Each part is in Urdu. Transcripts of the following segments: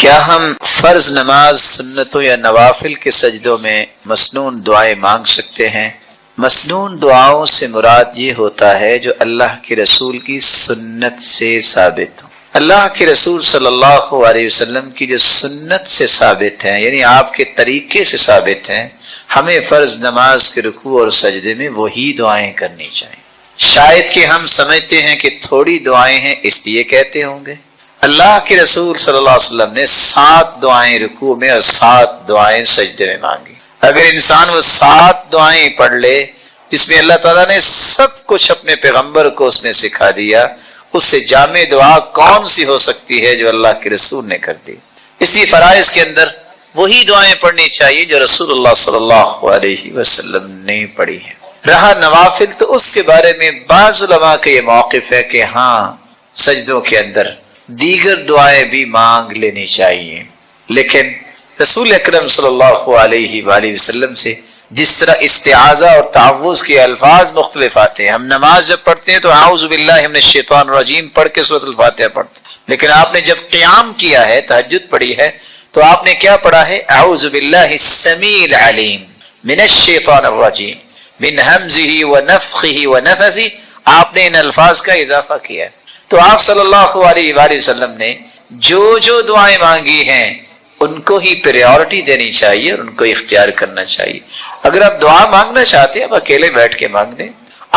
کیا ہم فرض نماز، سنتوں یا نوافل کے سجدوں میں مسنون دعائیں مانگ سکتے ہیں؟ مسنون دعاؤں سے مراد یہ ہوتا ہے جو اللہ کے رسول کی سنت سے ثابت ہو۔ اللہ کے رسول صلی اللہ علیہ وسلم کی جو سنت سے ثابت ہیں، یعنی آپ کے طریقے سے ثابت ہیں، ہمیں فرض نماز کے رکوع اور سجدے میں وہی دعائیں کرنی چاہیے۔ شاید کہ ہم سمجھتے ہیں کہ تھوڑی دعائیں ہیں اس لیے کہتے ہوں گے۔ اللہ کے رسول صلی اللہ علیہ وسلم نے 7 دعائیں رکوع میں اور 7 دعائیں سجدے میں مانگی۔ اگر انسان وہ 7 دعائیں پڑھ لے جس میں اللہ تعالیٰ نے سب کچھ اپنے پیغمبر کو اس میں سکھا دیا، اس سے جامع دعا کون سی ہو سکتی ہے جو اللہ کے رسول نے کر دی؟ اسی فرائض کے اندر وہی دعائیں پڑھنی چاہیے جو رسول اللہ صلی اللہ علیہ وسلم نے پڑھی ہیں۔ رہا نوافل تو اس کے بارے میں بعض علماء کا یہ موقف ہے کہ ہاں، سجدوں کے اندر دیگر دعائیں بھی مانگ لینی چاہیے، لیکن رسول اکرم صلی اللہ علیہ وآلہ وسلم سے جس طرح استعاذہ اور تعوذ کے الفاظ مختلف آتے ہیں، ہم نماز جب پڑھتے ہیں تو اعوذ باللہ من الشیطان الرجیم پڑھ کے سورۃ الفاتحہ پڑھتے ہیں، لیکن آپ نے جب قیام کیا ہے، تہجد پڑھی ہے، تو آپ نے کیا پڑھا ہے؟ اعوذ باللہ السمیع العلیم من الشیطان الرجیم من ہمزہ ونفخہ ونفثہ، آپ نے ان الفاظ کا اضافہ کیا ہے۔ تو آپ صلی اللہ علیہ وآلہ وسلم نے جو دعائیں مانگی ہیں ان کو ہی پریورٹی دینی چاہیے اور ان کو اختیار کرنا چاہیے۔ اگر آپ دعا مانگنا چاہتے ہیں، آپ اکیلے بیٹھ کے مانگ لیں،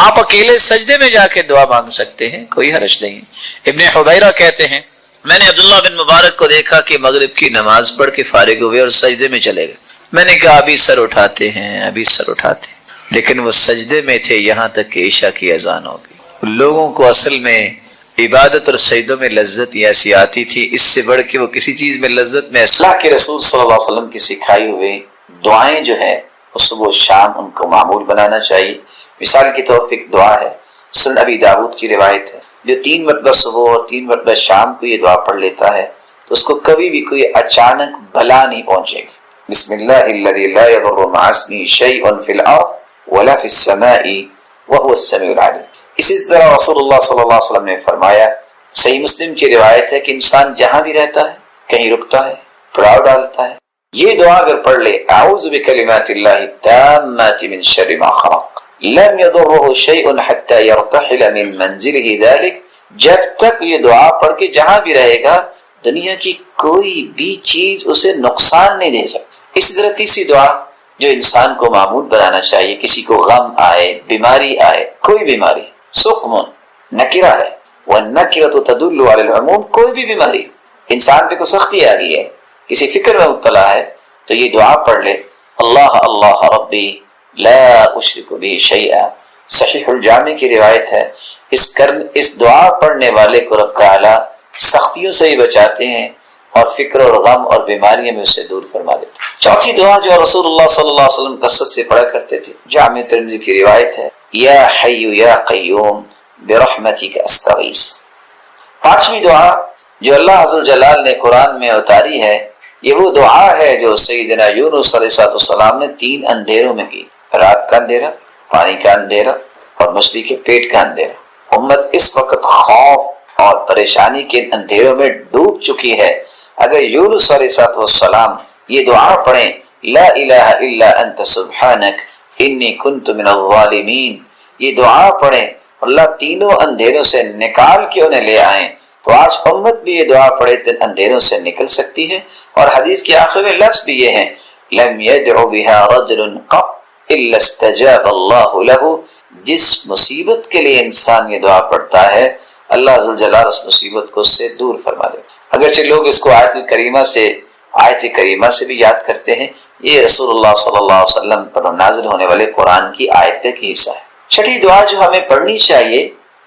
آپ اکیلے سجدے میں جا کے دعا مانگ سکتے ہیں، کوئی حرج نہیں۔ ابن حبیرہ کہتے ہیں میں نے عبداللہ بن مبارک کو دیکھا کہ مغرب کی نماز پڑھ کے فارغ ہوئے اور سجدے میں چلے گئے۔ میں نے کہا ابھی سر اٹھاتے ہیں، ابھی سر اٹھاتے ہیں، لیکن وہ سجدے میں تھے یہاں تک کہ عشاء کی اذان ہو گئی۔ لوگوں کو اصل میں عبادت اور سجدوں میں لذت ایسی آتی تھی، اس سے بڑھ کے وہ کسی چیز میں لذت محسوس۔ اللہ کے رسول صلی اللہ علیہ وسلم کی سکھائی ہوئی دعائیں جو ہے وہ صبح و شام ان کو معمول بنانا چاہیے۔ مثال کے طور پر ایک دعا ہے، سنن ابی داؤد کی روایت ہے، جو 3 مرتبہ صبح اور 3 مرتبہ شام کو یہ دعا پڑھ لیتا ہے تو اس کو کبھی بھی کوئی اچانک بلا نہیں پہنچے گی۔ بسم اللہ الذی لا یضر مع اسمہ شیء فی الارض ولا فی السماء وهو السمیع العلیم۔ اسی طرح رسول اللہ صلی اللہ علیہ وسلم نے فرمایا، صحیح مسلم کی روایت ہے کہ انسان جہاں بھی رہتا ہے، کہیں رکتا ہے، پڑاؤ ڈالتا ہے، یہ دعا اگر پڑھ لے، اعوذ بکلمات اللہ التامات من شر ما خلق لم يضره شيء حتى يرتحل من منزله ذلك، جب تک یہ دعا پڑھ کے جہاں بھی رہے گا دنیا کی کوئی بھی چیز اسے نقصان نہیں دے سکتی۔ اسی طرح تیسری دعا جو انسان کو معمول بنانا چاہیے، کسی کو غم آئے، بیماری آئے، کوئی بیماری، سقم نکرہ ہے والنکرۃ تدل علی العموم، کوئی بھی بیماری انسان پہ کوئی سختی آ گئی ہے، کسی فکر میں مبتلا ہے، تو یہ دعا پڑھ لے، اللہ اللہ ربی لا اشرک بہ شیئا۔ صحیح الجامع کی روایت ہے، اس دعا پڑھنے والے کو رب تعالی سختیوں سے ہی بچاتے ہیں اور فکر اور غم اور بیماریوں میں اسے دور فرما دیتے ہیں۔ چوتھی دعا جو رسول اللہ صلی اللہ علیہ وسلم کثرت سے پڑھا کرتے تھے، جامع ترمذی کی روایت ہے، یا حی یا قیوم برحمتک استغیث۔ پانچویں دعا جو اللہ عز و جلال نے قرآن میں اتاری ہے، یہ وہ دعا ہے جو سیدنا یونس علیہ السلام نے 3 اندھیروں میں کی، رات کا اندھیرا، پانی کا اندھیرا اور مچھلی کے پیٹ کا اندھیرا۔ امت اس وقت خوف اور پریشانی کے اندھیروں میں ڈوب چکی ہے، اگر یونس علیہ السلام یہ دعا پڑھیں، لا الہ الا انت سبحانک انی کنت من الظالمین، یہ دعا پڑھیں، اللہ تینوں اندھیروں سے نکال کے انہیں لے آئیں، تو آج امت بھی یہ دعا پڑھے تو اندھیروں سے نکل سکتی ہے۔ اور حدیث کے آخر میں لفظ بھی یہ ہیں، لم يدع بها رجل قط الا استجاب اللہ له، جس مصیبت کے لیے انسان یہ دعا پڑھتا ہے اللہ عز و جل اس مصیبت کو اس سے دور فرما دے۔ اگرچہ لوگ اس کو آیت کریمہ سے بھی یاد کرتے ہیں، یہ رسول اللہ صلی اللہ علیہ وسلم پر نازل ہونے والے قرآن کی آیت کی حصہ ہے۔ چھٹی دعا جو ہمیں پڑھنی چاہیے،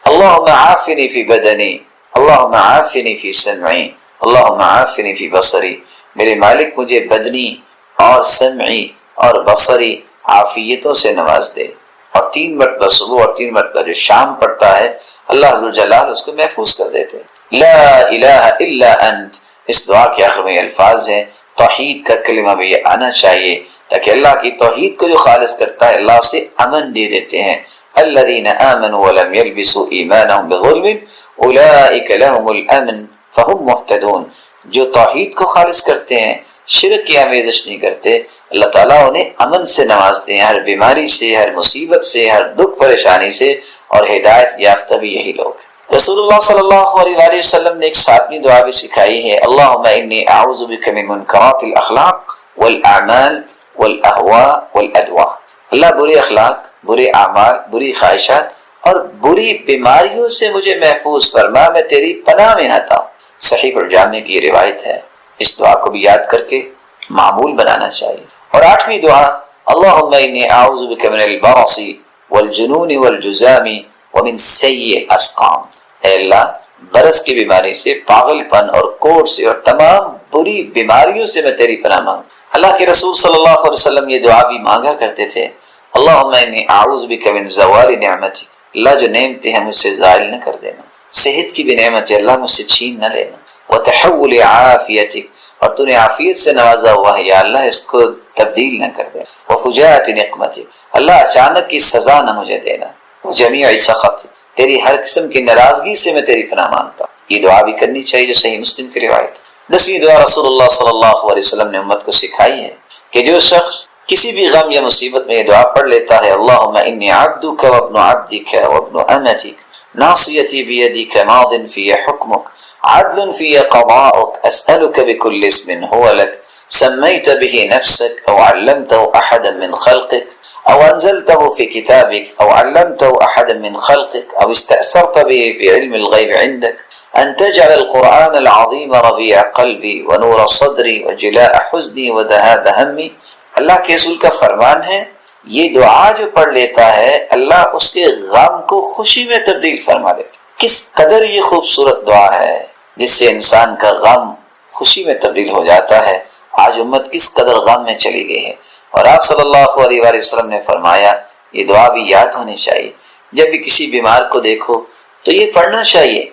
اللہم عافنی فی بدنی، اللہم عافنی فی سمعی، اللہم عافنی فی بصری، میرے مالک مجھے بدنی اور سمعی اور بصری عافیتوں سے نواز دے۔ اور 3 مرتبہ صبح اور 3 مرتبہ جو شام پڑھتا ہے، اللہ عز و جلال اس کو محفوظ کر دیتے ہیں۔ لا الہ الا انت، اس دعا کے آخر میں الفاظ ہیں، توحید کا کلمہ بھی یہ آنا چاہیے تاکہ اللہ کی توحید کو جو خالص کرتا ہے اللہ سے امن دے دیتے ہیں۔ الذین آمنوا ولم يلبسوا ایمانهم بظلم اولئک لهم الامن فهم مهتدون، جو توحید کو خالص کرتے ہیں، شرک کی آمیزش نہیں کرتے، اللہ تعالیٰ انہیں امن سے نوازتے ہیں، ہر بیماری سے، ہر مصیبت سے، ہر دکھ پریشانی سے، اور ہدایت یافتہ بھی یہی لوگ ہیں۔ رسول اللہ صلی اللہ علیہ وآلہ وسلم نے ایک ساتویں دعا بھی سکھائی ہے، اللہم انی اعوذ بک من منکرات الاخلاق والاعمال والاہواء والادواء۔ اللہ برے اخلاق، برے اعمال، بری خواہشات اور بری بیماریوں سے مجھے محفوظ فرما، میں تیری پناہ میں آتا ہوں۔ صحیح الجامع کی یہ روایت ہے، اس دعا کو بھی یاد کر کے معمول بنانا چاہیے۔ اور آٹھویں دعا، اللہم انی اعوذ بک من البرص والجنون والجذام ومن سیء الاسقام۔ اے اللہ، برس کی بیماری سے، پاگل پن اور کوڑھ سے اور تمام بری بیماریوں سے میں تیری پناہ مانگوں۔ اللہ کے رسول صلی اللہ علیہ وسلم یہ دعا بھی مانگا کرتے تھے، اللہم انی اعوذ بک من زوال نعمتی، اللہ جو نعمتیں ہیں مجھ سے زائل نہ کر دینا، صحت کی بھی نعمت ہے اللہ مجھ سے چھین نہ لینا، وتحول عافیتک، اور تو نے عافیت سے نوازا ہوا ہے یا اللہ اس کو تبدیل نہ کر دے، وفجاءت نقمتک، اللہ اچانک کی سزا نہ مجھے دینا، وجمیع سخط، تیری ہر قسم کی ناراضگی سے میں تیری پناہ مانگتا ہوں۔ یہ دعا بھی کرنی چاہیے جو صحیح مسلم کی روایت۔ 10ویں دعا رسول اللہ صلی اللہ علیہ وسلم نے امت کو سکھائی ہے کہ جو شخص کسی بھی غم یا مصیبت میں یہ دعا پڑھ لیتا ہے، اللہم انی عبدک وابن عبدک وابن امتک ناصیتی بیدک ماض فی حکمک عدل فی قضاؤک اسألک بکل اسم هو لک سمیت به نفسک او علمته احدا من خلقک او انزلته في كتابك او علمته احدا من خلقك او استأثرت به في علم الغيب عندك ان تجعل القرآن العظيم ربيع قلبي ونور صدري وجلاء حزني وذهاب همي۔ اللہ کے رسول کا فرمان ہے، یہ دعا جو پڑھ لیتا ہے اللہ اس کے غم کو خوشی میں تبدیل فرما دیتا۔ کس قدر یہ خوبصورت دعا ہے جس سے انسان کا غم خوشی میں تبدیل ہو جاتا ہے۔ آج امت کس قدر غم میں چلی گئی ہے، اور آپ صلی اللہ علیہ وآلہ وسلم نے فرمایا یہ دعا بھی یاد ہونی چاہیے، جب بھی کسی بیمار کو دیکھو تو یہ پڑھنا چاہیے،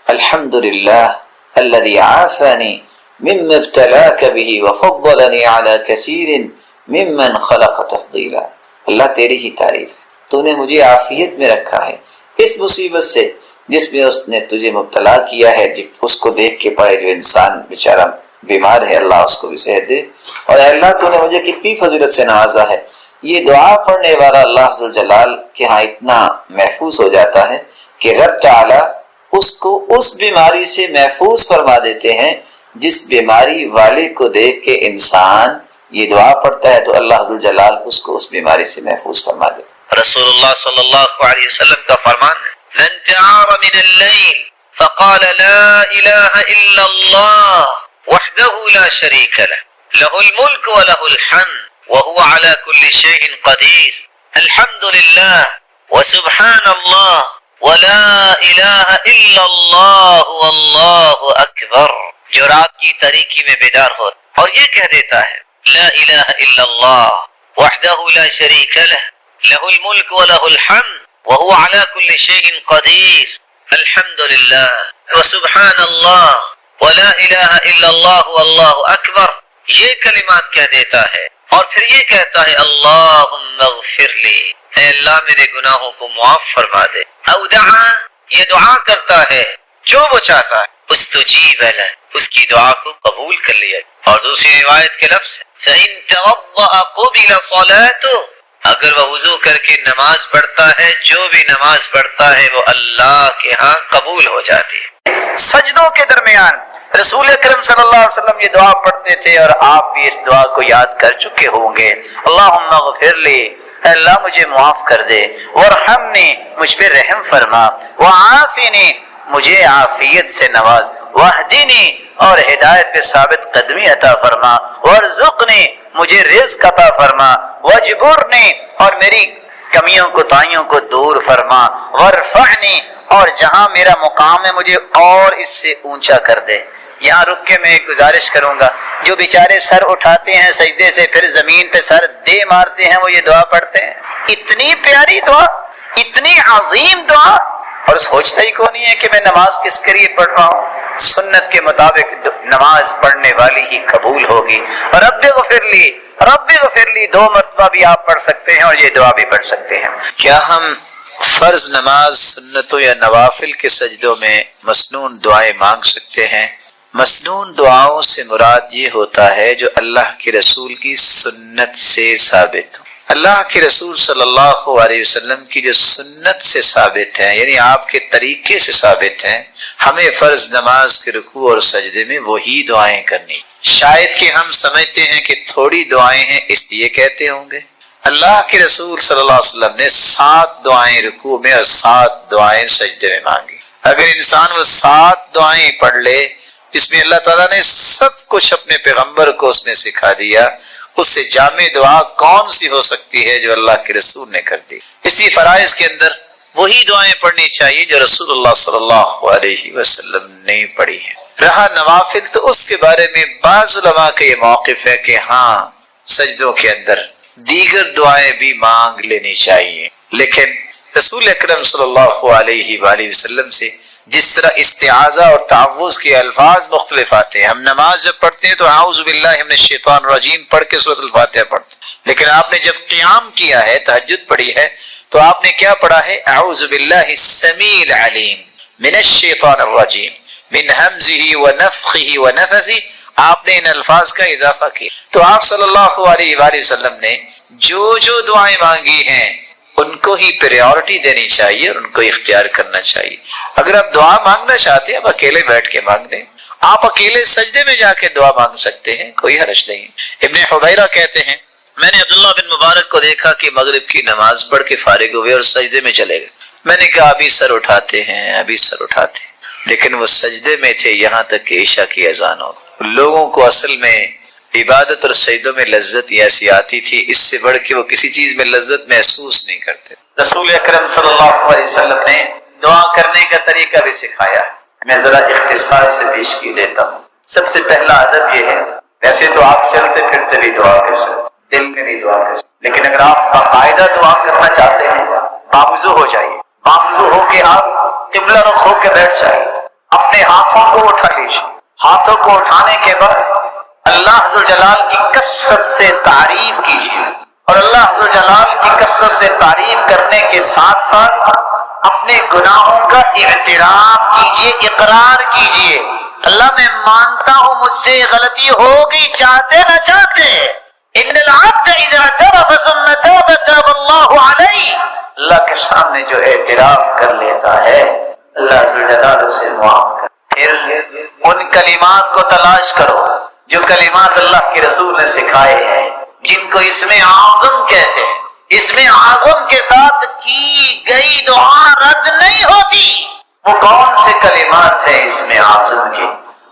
الحمدللہ الذی عافانی مما ابتلاک به وفضلنی علی کثیر ممن خلق تفضیلا۔ اللہ تیری ہی تعریف، تو نے مجھے عافیت میں رکھا ہے اس مصیبت سے جس میں اس نے تجھے مبتلا کیا ہے۔ اس کو دیکھ کے پڑھے جو انسان بیچارہ بیمار ہے، اللہ اس کو بھی صحت دے، اور اے اللہ تو نے مجھے کتنی فضیلت سے نوازا ہے۔ یہ دعا پڑھنے والا اللہ ذوالجلال کے ہاں اتنا محفوظ ہو جاتا ہے کہ رب تعالی اس کو اس بیماری سے محفوظ فرما دیتے ہیں جس بیماری والے کو دیکھ کے انسان یہ دعا پڑھتا ہے تو اللہ ذوالجلال اس کو اس بیماری سے محفوظ فرما دیتے ہیں۔ رسول اللہ صلی اللہ علیہ وسلم کا فرمان ہے، من تعار من اللیل فقال لا الہ الا اللہ وحدہ لا شریک لہ لہ الملک وله الحمد وهو على كل شيء قدير الحمد لله وسبحان الله ولا الہ الا اللہ واللہ اکبر۔ جو رات کی تاریکی میں بیدار ہو اور یہ کہہ دیتا ہے لا الہ الا اللہ وحدہ لا شریک لہ لہ الملک وله الحمد وهو على كل شيء قدير الحمد لله وسبحان الله ولا الہ الا اللہ واللہ اکبر، یہ کلمات کہہ دیتا ہے اور پھر یہ کہتا ہے اللہم اغفر لی، اے اللہ میرے گناہوں کو معاف فرما دے۔ او دعا، یہ دعا کرتا ہے جو وہ چاہتا ہے، استجیب لہ، اس کی دعا کو قبول کر لیا۔ اور دوسری روایت کے لفظ فإن توضأ قبل صلاته، اگر وہ وضو کر کے نماز پڑھتا ہے، جو بھی نماز پڑھتا ہے وہ اللہ کے ہاں قبول ہو جاتی ہے۔ سجدوں کے درمیان رسول اکرم صلی اللہ علیہ وسلم یہ دعا پڑھتے تھے اور آپ بھی اس دعا کو یاد کر چکے ہوں گے، اللہم اغفر لی، اے اللہ مجھے معاف کر دے، وارحمنی، مجھ پہ رحم فرما، وعافنی، مجھے عافیت سے نواز، واہدنی، اور ہدایت پہ ثابت قدمی عطا فرما، وارزقنی، مجھے رزق عطا فرما، واجبرنی، اور میری کمیوں کوتاہیوں کو دور فرما، وارفعنی، اور جہاں میرا مقام ہے مجھے اور اس سے اونچا کر دے۔ یہاں رک کے میں ایک گزارش کروں گا، جو بیچارے سر اٹھاتے ہیں سجدے سے پھر زمین پہ سر دے مارتے ہیں وہ یہ دعا پڑھتے ہیں، اتنی پیاری دعا، اتنی عظیم دعا، اور سوچتا ہی کون ہے کہ میں نماز کس کے لیے پڑھ رہا ہوں۔ سنت کے مطابق نماز پڑھنے والی ہی قبول ہوگی۔ اور رب غفر لی، رب غفر لی 2 مرتبہ بھی آپ پڑھ سکتے ہیں اور یہ دعا بھی پڑھ سکتے ہیں۔ کیا ہم فرض نماز، سنتوں یا نوافل کے سجدوں میں مسنون دعائیں مانگ سکتے ہیں؟ مسنون دعاؤں سے مراد یہ ہوتا ہے جو اللہ کے رسول کی سنت سے ثابت ہو۔ اللہ کے رسول صلی اللہ علیہ وسلم کی جو سنت سے ثابت ہیں، یعنی آپ کے طریقے سے ثابت ہیں، ہمیں فرض نماز کے رکوع اور سجدے میں وہی دعائیں کرنی۔ شاید کہ ہم سمجھتے ہیں کہ تھوڑی دعائیں ہیں اس لیے کہتے ہوں گے۔ اللہ کے رسول صلی اللہ علیہ وسلم نے 7 دعائیں رکوع میں اور 7 دعائیں سجدے میں مانگی۔ اگر انسان وہ 7 دعائیں پڑھ لے جس میں اللہ تعالیٰ نے سب کچھ اپنے پیغمبر کو اس میں سکھا دیا، اس سے جامع دعا کون سی ہو سکتی ہے جو اللہ کے رسول نے کر دی؟ اسی فرائض کے اندر وہی دعائیں پڑھنی چاہیے جو رسول اللہ صلی اللہ علیہ وسلم نے پڑھی ہیں۔ رہا نوافل تو اس کے بارے میں بعض علماء کا یہ موقف ہے کہ ہاں سجدوں کے اندر دیگر دعائیں بھی مانگ لینی چاہیے، لیکن رسول اکرم صلی اللہ علیہ وآلہ وسلم سے جس طرح استعاذہ اور تعوذ کے الفاظ مختلف آتے ہیں، ہم نماز جب پڑھتے ہیں تو اعوذ باللہ من الشیطان الرجیم پڑھ کے سورۃ الفاتحہ پڑھتے ہیں، لیکن آپ نے جب قیام کیا ہے، تہجد پڑھی ہے، تو آپ نے کیا پڑھا ہے؟ اعوذ باللہ السمیع العلیم من الشیطان الرجیم من ہمزہ ونفخہ ونفثہ، آپ نے ان الفاظ کا اضافہ کیا۔ تو آپ صلی اللہ علیہ وآلہ وسلم نے جو دعائیں مانگی ہیں ان کو ہی پریورٹی دینی چاہیے اور ان کو اختیار کرنا چاہیے۔ اگر آپ دعا مانگنا چاہتے ہیں آپ اکیلے بیٹھ کے مانگ لیں، آپ اکیلے سجدے میں جا کے دعا مانگ سکتے ہیں، کوئی حرج نہیں۔ ابن حبیرہ کہتے ہیں میں نے عبداللہ بن مبارک کو دیکھا کہ مغرب کی نماز پڑھ کے فارغ ہوئے اور سجدے میں چلے گئے۔ میں نے کہا ابھی سر اٹھاتے ہیں، لیکن وہ سجدے میں تھے یہاں تک کہ عشاء کی اذان ہو۔ لوگوں کو اصل میں عبادت اور سجدوں میں لذت ایسی آتی تھی، اس سے بڑھ کے وہ کسی چیز میں لذت محسوس نہیں کرتے۔ رسول اکرم صلی اللہ علیہ وسلم نے دعا کرنے کا طریقہ بھی سکھایا ہے، میں ذرا اختصار سے پیش کی دیتا ہوں۔ سب سے پہلا ادب یہ ہے، ویسے تو آپ چلتے پھرتے بھی دعا کر سکتے، دل میں بھی دعا کر سکتے، لیکن اگر آپ باقاعدہ دعا کرنا چاہتے ہیں باوضو ہو جائیے، باوضو ہو کے آپ قبلہ رخ ہو کے بیٹھ جائیے، اپنے ہاتھوں کو اٹھا لیجیے، ہاتھوں کو اٹھانے کے بعد اللہ عز و جلال کی کثرت سے تعریف کیجیے، اور اللہ عز و جلال کی کثرت سے تعریف کرنے کے ساتھ ساتھ اپنے گناہوں کا اعتراف کیجیے، اقرار کیجیے، اللہ میں مانتا ہوں مجھ سے غلطی ہو گئی، چاہتے نہ چاہتے۔ ان العبد اذا اعترف ثم تاب تاب اللہ علیہ، اللہ کے سامنے جو اعتراف کر لیتا ہے اللہ عز و جلال اسے معاف کر۔ پھر ان کلمات کو تلاش کرو جو کلمات اللہ کے رسول نے سکھائے ہیں، جن کو اسم اعظم کہتے ہیں۔ اسم اعظم کے ساتھ کی گئی دعا رد نہیں ہوتی۔ وہ کون سے کلمات ہیں اسم اعظم کے؟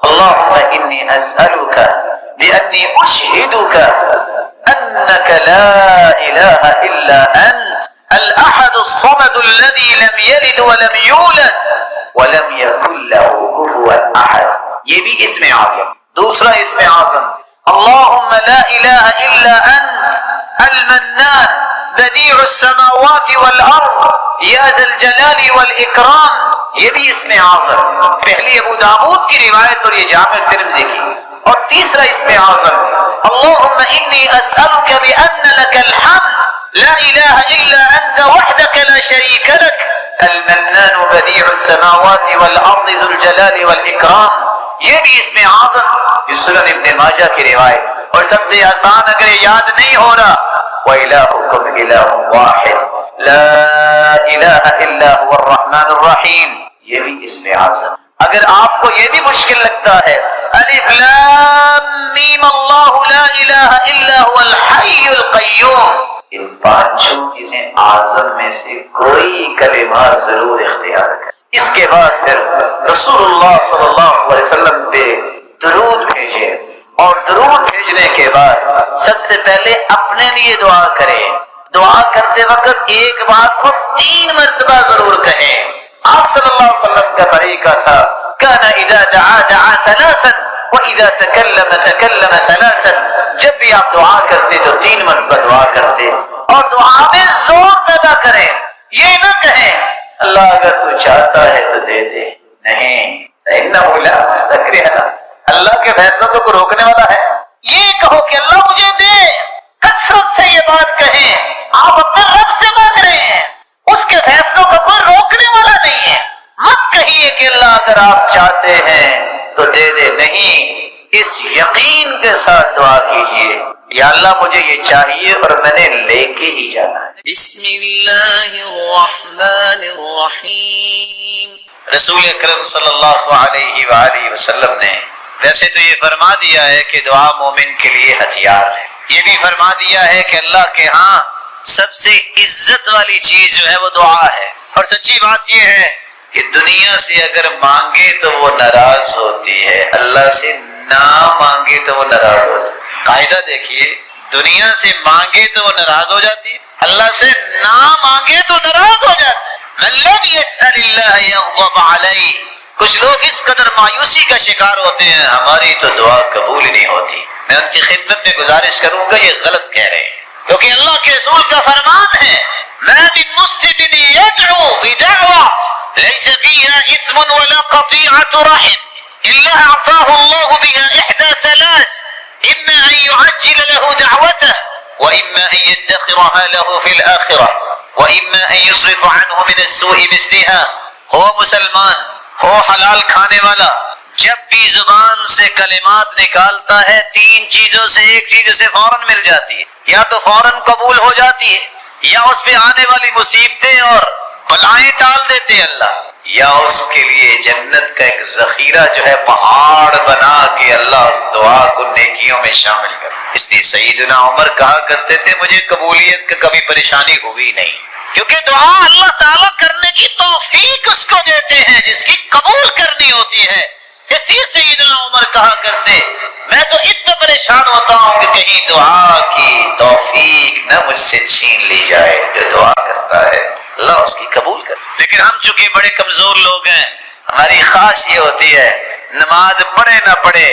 اللہم انی اسألک بانی اشہدک انک لا الہ الا انت الاحد الصمد الذي لم يلد ولم يولد ولم يكن له كفوا احد، یہ بھی اسم اعظم۔ دوسرا اسم اعظم اللہم لا الہ الا انت المنان بدیع السماوات والارض یا ذا الجلال والاکرام، یہ بھی اسم اعظم، پہلی ابو داؤد کی روایت اور یہ جامع ترمذی کی۔ اور تیسرا اسم اعظم اللہم انی اسألک بان لک الحمد لا الہ الا انت وحدک لا شریک لک المنان بدیع السماوات والارض ذو الجلال والاکرام، یہ بھی اسم اعظم، سنن ابن ماجہ کی روایت۔ اور سب سے آسان اگر یاد نہیں ہو رہا وَإِلَٰهُكُمْ إِلَٰهٌ وَاحِدٌ لَا إِلَٰهَ إِلَّا هُوَ الرَّحْمَٰنُ الرَّحِيمُ، یہ بھی اسم اعظم۔ اگر آپ کو یہ بھی مشکل لگتا ہے الف لام میم اللہ لا الہ الا هو الحی القیوم، ان پانچوں اسم اعظم میں سے کوئی کلمات ضرور اختیار کریں۔ اس کے بعد پھر رسول اللہ صلی اللہ علیہ وسلم پہ درود بھیجیں، اور درود بھیجنے کے بعد سب سے پہلے اپنے لیے دعا کریں۔ دعا کرتے وقت ایک بات کو 3 مرتبہ ضرور کہیں۔ آپ صلی اللہ علیہ وسلم کا طریقہ تھا کان اذا دعا دعا ثلاثا واذا تکلم تکلم ثلاثا، جب بھی آپ دعا کرتے تو 3 مرتبہ دعا کرتے، اور دعا میں زور پیدا کریں، یہ نہ کہیں اللہ اگر تو چاہتا ہے تو دے دے، نہیں انہ لا مستکرہ، اللہ کے فیصلوں کو روکنے والا ہے۔ یہ کہو کہ اللہ مجھے دے، کثرت سے یہ بات کہیں، آپ اپنے رب سے مانگ رہے ہیں، اس کے فیصلوں کو کوئی روکنے والا نہیں ہے۔ مت کہیے کہ اللہ اگر آپ چاہتے ہیں تو دے دے، نہیں، اس یقین کے ساتھ دعا کیجئے یا اللہ مجھے یہ چاہیے اور میں نے لے کے ہی جانا ہے۔ بسم اللہ الرحمن الرحیم۔ رسول اکرم صلی اللہ علیہ وآلہ وسلم نے ویسے تو یہ فرما دیا ہے کہ دعا مومن کے لیے ہتھیار ہے، یہ بھی فرما دیا ہے کہ اللہ کے ہاں سب سے عزت والی چیز جو ہے وہ دعا ہے، اور سچی بات یہ ہے کہ دنیا سے اگر مانگے تو وہ ناراض ہوتی ہے، اللہ سے نہ مانگے تو وہ ناراض ہوتی ہے۔ قاعدہ دیکھیے، دنیا سے مانگے تو وہ ناراض ہو جاتی ہے، اللہ سے نہ مانگے تو ناراض ہو جاتا ہے۔ من لم يسأل اللہ یغضب علیہ۔ کچھ لوگ اس قدر مایوسی کا شکار ہوتے ہیں، ہماری تو دعا قبول ہی نہیں ہوتی۔ میں ان کی خدمت میں گزارش کروں گا، یہ غلط کہہ رہے ہیں، کیونکہ اللہ کے رسول کا فرمان ہے ما من مسلم يدعو بدعوى ليس فيها اثم ولا قطيعة رحم الا اعطاه الله بها احدى ثلاث، اما ان يعجل له دعوته واما ان يدخرها له في الاخرة واما ان يصرف عنه من السوء مثلها۔ ہو مسلمان، ہو حلال کھانے والا، جب بھی زبان سے کلمات نکالتا ہے تین چیزوں سے ایک چیز اسے فوراً مل جاتی ہے، یا تو فوراً قبول ہو جاتی ہے، یا اس پہ آنے والی مصیبتیں اور بلائیں ٹال دیتے اللہ، یا اس کے لیے جنت کا ایک ذخیرہ جو ہے پہاڑ بنا کے اللہ اس دعا کو نیکیوں میں شامل کر۔ اس لیے سیدنا عمر کہا کرتے تھے مجھے قبولیت کا کبھی پریشانی ہوئی نہیں، کیونکہ دعا اللہ تعالیٰ کرنے کی توفیق اس کو دیتے ہیں جس کی قبول کرنی ہوتی ہے۔ اس لیے سیدنا عمر کہا کرتے میں تو اس میں پریشان ہوتا ہوں کہ کہیں دعا کی توفیق نہ مجھ سے چھین لی جائے، جو دعا کرتا ہے اللہ اس کی قبول کر۔ لیکن ہم چونکہ بڑے کمزور لوگ ہیں، ہماری خواہش یہ ہوتی ہے نماز پڑھے نہ پڑھے،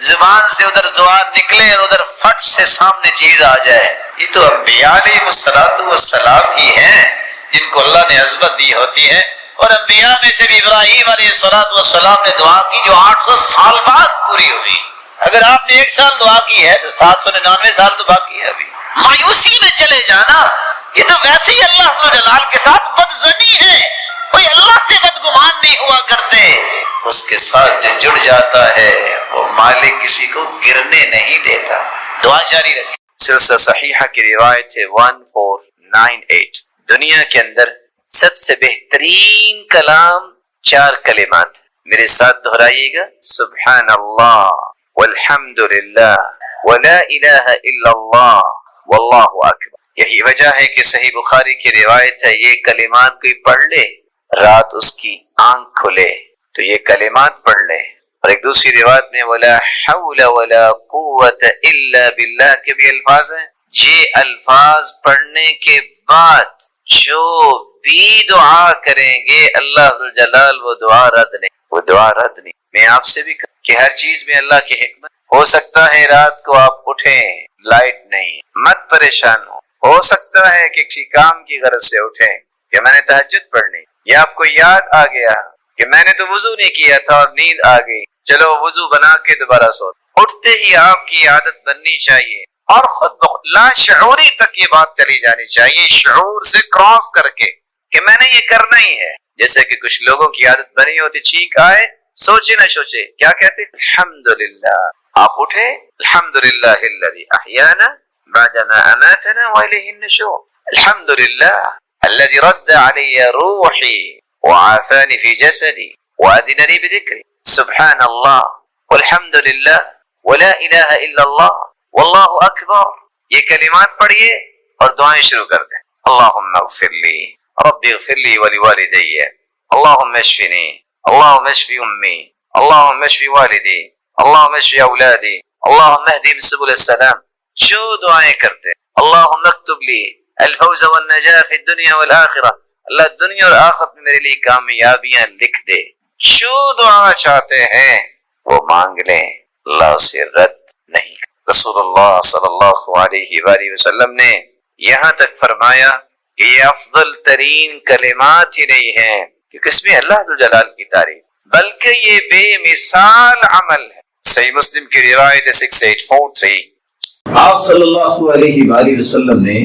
زبان سے ادھر دعا نکلے اور ادھر فٹ سے سامنے چیز آ جائے۔ یہ تو انبیاء علیہ السلام ہی ہیں جن کو اللہ نے عظمت دی ہوتی ہے، اور انبیاء میں سے بھی ابراہیم علیہ السلام نے دعا کی جو 800 سال بعد پوری ہوئی۔ اگر آپ نے 1 سال دعا کی ہے تو 799 سال تو باقی ہے ابھی۔ مایوسی میں چلے جانا یہ تو ویسے ہی اللہ عز و جلال کے ساتھ بدظنی ہے، کوئی اللہ سے بدگمان نہیں ہوا کرتے۔ اس کے ساتھ جو جڑ جاتا ہے وہ مالک کسی کو گرنے نہیں دیتا۔ دعا جاری رکھیں۔ سلسلہ صحیحہ کی روایت ہے 1498۔ دنیا کے اندر سب سے بہترین کلام 4 کلمات، میرے ساتھ دہرائیے گا، سبحان اللہ والحمد للہ ولا الہ الا اللہ واللہ اکبر۔ یہی وجہ ہے کہ صحیح بخاری کی روایت ہے یہ کلمات کوئی پڑھ لے رات اس کی آنکھ کھلے تو یہ کلمات پڑھ لے۔ اور ایک دوسری روایت میں ولا حول ولا قوت الا باللہ کے بھی الفاظ ہیں۔ یہ الفاظ پڑھنے کے بعد جو بھی دعا کریں گے اللہ ذو جلال وہ دعا رد نہیں۔ میں آپ سے بھی کہوں کہ ہر چیز میں اللہ کی حکمت۔ ہو سکتا ہے رات کو آپ اٹھیں لائٹ نہیں، مت پریشان ہو سکتا ہے کہ کسی کام کی غرض سے اٹھیں کہ میں نے تہجد پڑھنی، یا آپ کو یاد آ گیا کہ میں نے تو وضو نہیں کیا تھا اور نیند آ گئی، چلو وضو بنا کے دوبارہ سو۔ اٹھتے ہی آپ کی عادت بننی چاہیے، اور خود بخود لا شعوری تک یہ بات چلی جانی چاہیے، شعور سے کراس کر کے کہ میں نے یہ کرنا ہی ہے۔ جیسے کہ کچھ لوگوں کی عادت بنی ہوتی، چھینک آئے سوچے نہ سوچے کیا کہتے الحمدللہ، آپ اٹھے الحمدللہ الذی احیانا بعدما اماتنا والیہ النشور، الحمدللہ الذی رد علی روحی وعافانی فی جسدی واذن لی بذکری، سبحان اللہ والحمدللہ ولا الہ الا اللہ واللہ اکبر۔ یہ کلمات پڑھیے اور دعائیں شروع کر دیں۔ اللہم اغفر لی، رب اغفر لی ولوالدی، اللہم اشفنی، اللہم اشفی امی، اللہم اشفی والدی، اللہم اشفی اولادی، اللہم اہدیم سبل السلام۔ جو دعائیں کرتے اللہم اکتب لی الفوز والنجاح فی الدنیا والآخرہ، اللہ دنیا اور آخرت میں میرے لیے کامیابیاں لکھ دے۔ جو دعا چاہتے ہیں وہ مانگ لیں، اللہ سے رد نہیں۔ رسول اللہ صلی اللہ علیہ وآلہ وسلم نے یہاں تک فرمایا کہ یہ افضل ترین کلمات ہی نہیں ہیں کیونکہ اس میں اللہ جلال کی تعریف، بلکہ یہ بے مثال عمل ہے۔ صحیح مسلم کی روایت 6843۔ آپ صلی اللہ علیہ وآلہ وسلم نے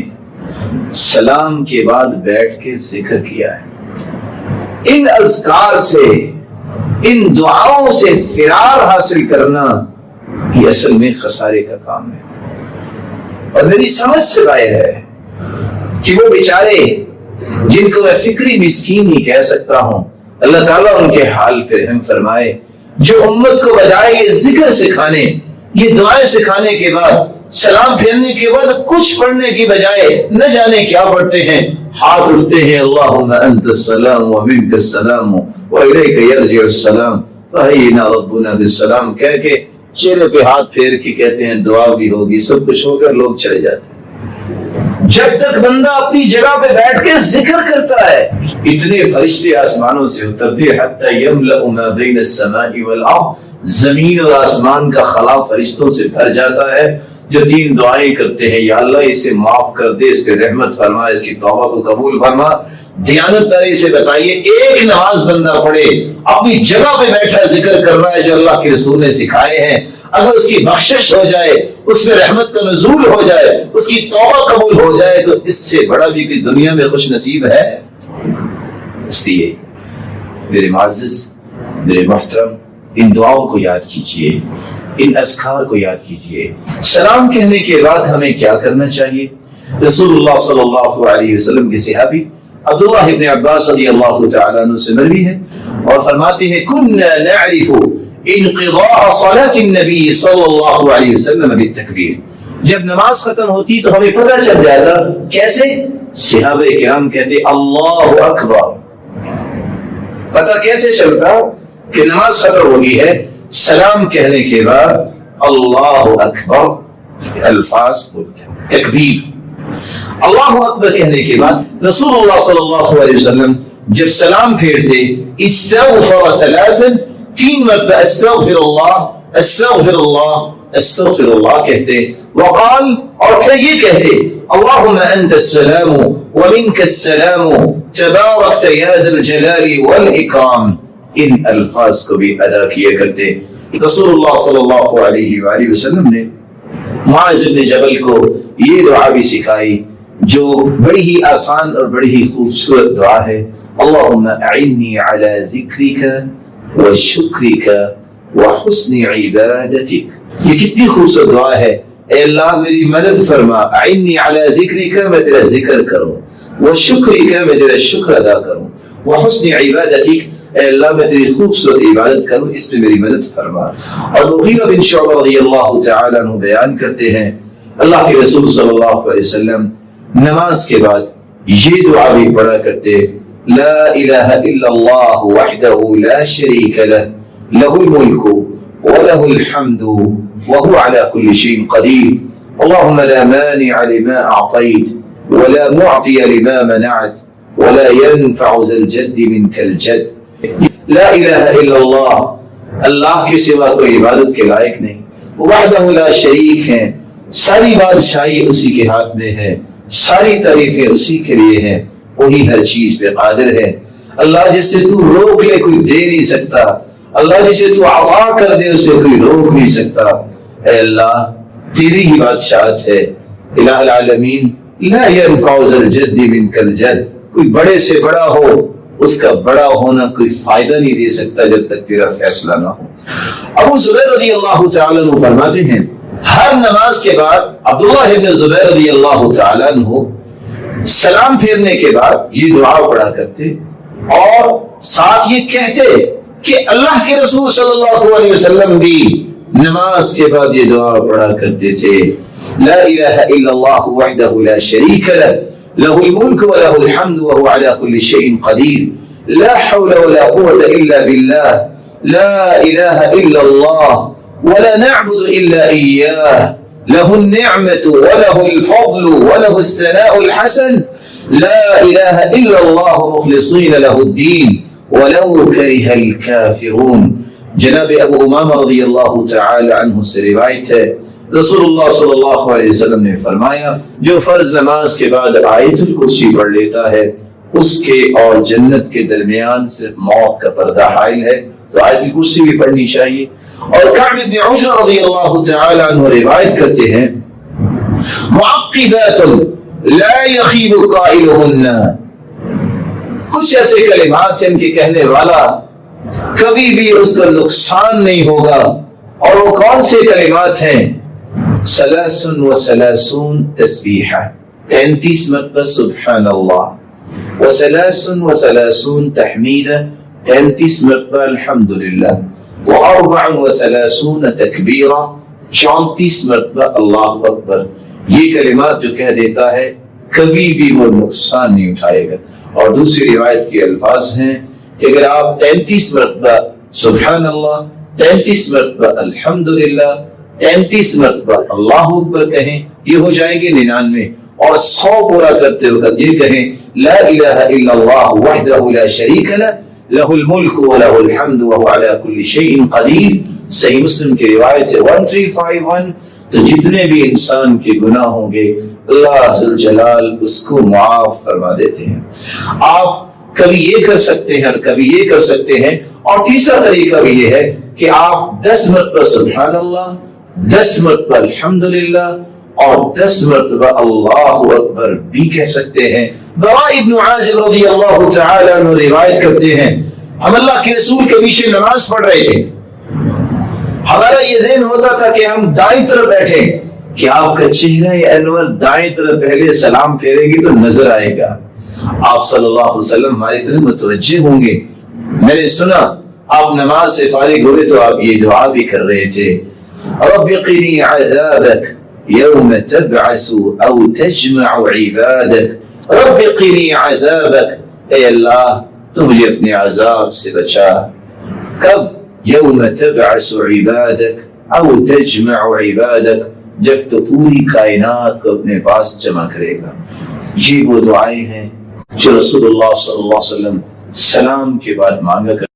سلام کے بعد بیٹھ کے ذکر کیا ہے۔ ان اذکار سے ان دعاؤں سے فرار حاصل کرنا یہ اصل میں خسارے کا کام ہے. اور میری سمجھ سے ظاہر ہے کہ وہ بیچارے جن کو میں فکری مسکین ہی کہہ سکتا ہوں، اللہ تعالیٰ ان کے حال پہ رحم فرمائے، جو امت کو بجائے یہ ذکر سکھانے، یہ دعائیں سکھانے کے بعد، سلام پھیرنے کے بعد کچھ پڑھنے کی بجائے نہ جانے کیا پڑھتے ہیں، ہاتھ اٹھتے ہیں اللہم انت السلام ومنک السلام والیک یرجع السلام فحینا ربنا بالسلام کہہ کے چہرے پہ ہاتھ پھیر کے کہتے ہیں دعا بھی ہوگی، سب کچھ ہو کر لوگ چلے جاتے ہیں. جب تک بندہ اپنی جگہ پہ بیٹھ کے ذکر کرتا ہے، اتنے فرشتے آسمانوں سے اترتے حتی یملأ ما بین السماء والارض، زمین اور آسمان کا خلا فرشتوں سے بھر جاتا ہے جو 3 دعائیں کرتے ہیں، یا اللہ اسے معاف کر دے، اس پہ رحمت فرما، اس کی توبہ کو قبول فرما. دیانت داری سے بتائیے ایک نماز بندہ پڑھے، اپنی جگہ پہ بیٹھا ذکر کر رہا ہے جو اللہ کے رسول نے سکھائے ہیں، اگر اس کی بخشش ہو جائے، اس میں رحمت کا نزول ہو جائے، اس کی توبہ قبول ہو جائے، تو اس سے بڑا بھی کوئی دنیا میں خوش نصیب ہے. اس لیے میرے معزز، میرے محترم، ان دعاؤں کو یاد کیجئے، ان اذکار کو یاد کیجئے. سلام کہنے کے بعد ہمیں کیا کرنا چاہیے؟ رسول اللہ صلی اللہ علیہ وسلم کے صحابی عبداللہ ابن عباس رضی اللہ تعالیٰ عنہ سے مروی ہے اور فرماتے ہیں كنا نعرف انقضاء صلاة النبی صلی اللہ علیہ وسلم بالتکبیر. جب نماز ختم ہوتی تو ہمیں پتہ چل جاتا. کیسے؟ صحابہ کرام کہتے اللہ اکبر. پتہ کیسے چلتا کہ نماز ختم ہو گئی ہے؟ سلام کہنے کے بعد اللہ اکبر الفاظ بولتے، تکبیر. اللہ اکبر کہنے کے بعد رسول اللہ صلی اللہ علیہ وسلم جب سلام پھیرتے استغفر ثلاثا، 3 مرتبہ استغفر اللہ استغفر اللہ استغفر اللہ کہتے، وقال اور پھر یہ کہتے اللہم انت السلام ومنک السلام تبارکت یا ذا الجلال والاکرام. ان الفاظ کو بھی ادا کیا کرتے. رسول اللہ صلی اللہ علیہ وآلہ وسلم نے معاذ بن جبل کو یہ دعا بھی سکھائی جو بڑی ہی آسان اور بڑی ہی خوبصورت دعا ہے. اللہم اعنی علی ذکرک وشکرک وحسن عبادتک. یہ کتنی خوبصورت دعا ہے. اے اللہ میری مدد فرما، اعنی علی ذکرک میں تیرا ذکر کروں، وشکرک میں تیرا شکر ادا کروں، وحسن عبادتک اے اللہ میں تیری خوبصورت عبادت کروں، اس پہ میری مدد فرما. اور مغیرہ بن شعبہ رضی اللہ تعالیٰ عنہ بیان کرتے ہیں اللہ کے رسول صلی اللہ علیہ وسلم نماز کے بعد یہ دعا بھی پڑھا کرتے لا الہ الا اللہ وحدہ لا شریک لہ لہ الملک ولہ الحمد وهو على كل شيء قدير اللهم لا مانع لما أعطيت ولا معطي لما منعت ولا ينفع ذا الجد منك الجد. لا الہ الا اللہ، اللہ کے سوا کوئی عبادت کے لائق نہیں، وحدہ لا شریک ہیں، ساری بادشاہی اسی کے ہاتھ میں ہے، ساری تعریفیں اسی کے لیے ہیں، وہی ہر چیز پہ قادر ہے. اللہ جس سے تو روک لے کوئی دے نہیں سکتا، اللہ جسے تو عطا کر دے اسے کوئی روک نہیں سکتا. اے اللہ تیری ہی بادشاہت ہے. الہ العالمین لا ينفع ذا الجد منک الجد، کوئی بڑے سے بڑا ہو اس کا بڑا ہونا کوئی فائدہ نہیں دے سکتا جب تک تیرا فیصلہ نہ ہو. ابو زبیر رضی اللہ تعالیٰ عنہ فرماتے ہیں ہر نماز کے بعد عبداللہ ابن زبیر رضی اللہ تعالیٰ عنہ سلام پھیرنے کے بعد یہ دعا پڑھا کرتے اور ساتھ یہ کہتے کہ اللہ کے رسول صلی اللہ علیہ وسلم بھی نماز کے بعد یہ دعا پڑھا کرتے تھے لا الہ الا اللہ وحدہ لا شریک لہ لہ الملک ولہ الحمد وهو على كل شيء قدیر لا حول ولا قوة الا باللہ لا الہ الا اللہ ولا نعبد الا إياه له النعمة وله الفضل وله الثناء الحسن لا إله إلا الله مخلصين له الدين ولو كره الكافرون. جناب ابو امامہ رضی اللہ تعالی عنہ سے روایت ہے رسول اللہ صلی اللہ علیہ وسلم نے فرمایا جو فرض نماز کے بعد آیت الکرسی پڑھ لیتا ہے اس کے اور جنت کے درمیان صرف موت کا پردہ حائل ہے، تو آیت الکرسی بھی پڑھنی چاہیے. اور کعب بن عجرہ رضی اللہ تعالی عنہ روایت کرتے ہیں معقبات لا يخيب قائلهن، کچھ ایسے کلمات جن کے کہنے والا کبھی بھی اس کا نقصان نہیں ہوگا. اور وہ کون سے کلمات ہیں؟ 33 تسبیحہ، 33 مرتبہ سبحان اللہ، و 33 تحمیدہ، 33 مرتبہ الحمدللہ، و 34 تکبیرہ، 34 مرتبہ اللہ اکبر. یہ کلمات جو کہہ دیتا ہے کبھی بھی وہ نقصان نہیں اٹھائے گا. اور دوسری روایت کے الفاظ ہیں کہ اگر آپ 33 مرتبہ سبحان اللہ، 33 مرتبہ الحمدللہ، 33 مرتبہ اللہ اکبر کہیں، یہ ہو جائیں گے 99. اور 100 پورا کرتے وقت یہ کہیں لا الہ الا اللہ وحدہ لا شریک لہ لہ الملک ولہ الحمد وہو علی کل شیء قدیر. صحیح مسلم کی روایت ہے 1351. تو جتنے بھی انسان کے گناہ ہوں گے اللہ ذل جلال اس کو معاف فرما دیتے ہیں. آپ کبھی یہ کر سکتے ہیں اور کبھی یہ کر سکتے ہیں. اور تیسرا طریقہ بھی یہ ہے کہ آپ 10 مرتبہ سبحان اللہ، 10 مرتبہ الحمدللہ اور 10 مرتبہ اللہ اکبر بھی کہہ سکتے ہیں. براء ابن عازب رضی اللہ تعالی عنہ روایت کرتے ہیں ہم اللہ کے رسول کے پیچھے نماز پڑھ رہے تھے. ہمارا یہ ذہن ہوتا تھا کہ ہم دائیں طرف بیٹھے کہ آپ کا چہرہ انور دائیں طرف پہلے سلام پھیرے گی تو نظر آئے گا. آپ صلی اللہ علیہ وسلم ہماری طرف متوجہ ہوں گے. میں نے سنا آپ نماز سے فارغ ہوئے تو آپ یہ دعا بھی کر رہے تھے رب قنی عذابک یوم تبعث او تجمع عبادک. رب قنی عذابک، اے اللہ تو مجھے اپنے عذاب سے بچا. کب؟ یوم تبعث عبادک او تجمع عبادک، جب تو پوری کائنات کو اپنے پاس جمع کرے گا. یہ وہ دعائیں ہیں جو رسول اللہ صلی اللہ علیہ وسلم سلام کے بعد مانگا کرتے